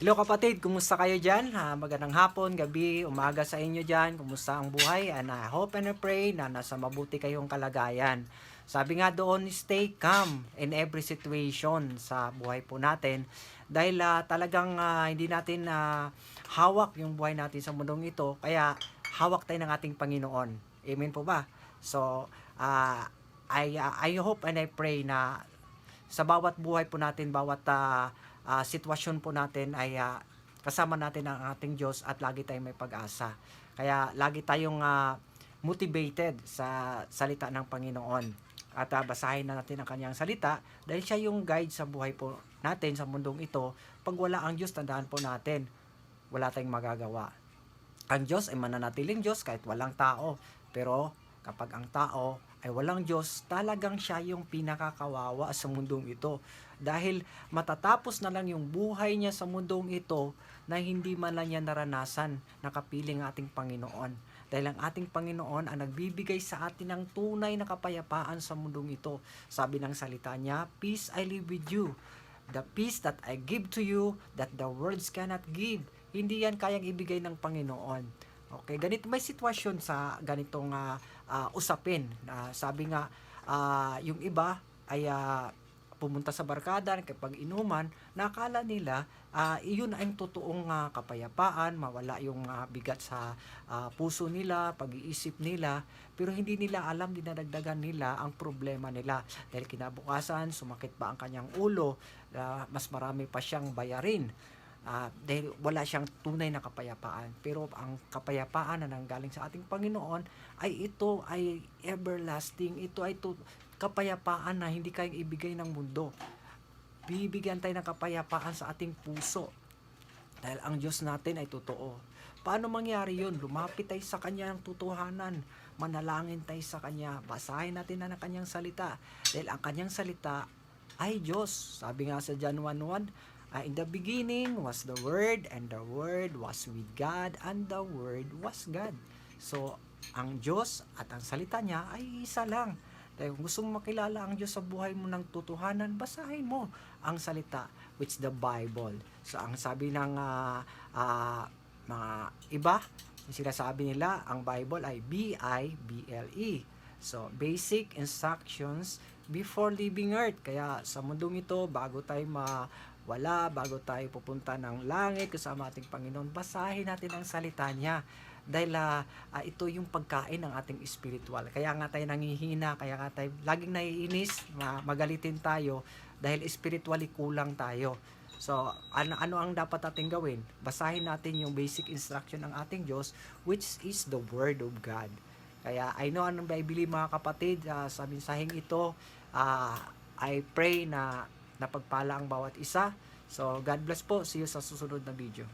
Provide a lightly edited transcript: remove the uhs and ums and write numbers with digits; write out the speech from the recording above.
Hello kapatid, kumusta kayo dyan? Magandang hapon, gabi, umaga sa inyo dyan. Kumusta ang buhay? And I hope and I pray na nasa mabuti kayong kalagayan. Sabi nga doon, stay calm in every situation sa buhay po natin. Dahil talagang hindi natin hawak yung buhay natin sa mundong ito. Kaya hawak tayo ng ating Panginoon. Amen po ba? So, I hope and I pray na sa bawat buhay po natin, bawat sitwasyon po natin ay kasama natin ang ating Diyos at lagi tayong may pag-asa. Kaya lagi tayong motivated sa salita ng Panginoon. At basahin na natin ang kanyang salita dahil siya yung guide sa buhay po natin sa mundong ito. Pag wala ang Diyos, tandaan po natin, wala tayong magagawa. Ang Diyos ay mananatiling Diyos kahit walang tao. Pero kapag ang tao ay walang Diyos, talagang siya yung pinakakawawa sa mundong ito. Dahil matatapos na lang yung buhay niya sa mundong ito na hindi man lang niya naranasan na kapiling ating Panginoon. Dahil ang ating Panginoon ang nagbibigay sa atin ng tunay na kapayapaan sa mundong ito. Sabi ng salita niya, "Peace I leave with you. The peace that I give to you, that the words cannot give." Hindi yan kayang ibigay ng Panginoon. Okay, ganito may sitwasyon sa ganitong usapin. Sabi nga, yung iba ay pumunta sa barkada kapag inuman, nakala nila iyon ay totoong kapayapaan, mawala yung bigat sa puso nila, pag-iisip nila, pero hindi nila alam, dinadagdagan nila ang problema nila. Dahil kinabukasan, sumakit pa ang kanyang ulo, mas marami pa siyang bayarin. Dahil wala siyang tunay na kapayapaan. Pero ang kapayapaan na nanggaling sa ating Panginoon ay ito ay everlasting. Ito ay kapayapaan na hindi kayang ibigay ng mundo. Bibigyan tayo ng kapayapaan sa ating puso. Dahil ang Diyos natin ay totoo. Paano mangyari yun? Lumapit tayo sa Kanya ng totohanan. Manalangin tayo sa Kanya. Basahin natin na ng Kanyang salita. Dahil ang Kanyang salita ay Diyos. Sabi nga sa John 1:1, in the beginning was the Word, and the Word was with God, and the Word was God. So, ang Diyos at ang salita niya ay isa lang. Dahil kung gusto mo makilala ang Diyos sa buhay mo ng totohanan, basahin mo ang salita, which the Bible. So, ang sabi ng mga iba, sinasabi nila, ang Bible ay B-I-B-L-E. So, basic instructions before leaving earth. Kaya sa mundong ito, bago tayo bago tayo pupunta ng langit kasama ating Panginoon, basahin natin ang salita niya. Dahil ito yung pagkain ng ating spiritual. Kaya nga tayo nangihina, kaya nga tayo laging naiinis, magalitin tayo dahil spiritually kulang tayo. So, ano ang dapat natin gawin? Basahin natin yung basic instruction ng ating Diyos, which is the Word of God. Kaya I know anong Bible mga kapatid, sa mensaheng ito, I pray na napagpala ang bawat isa. So, God bless po. See you sa susunod na video.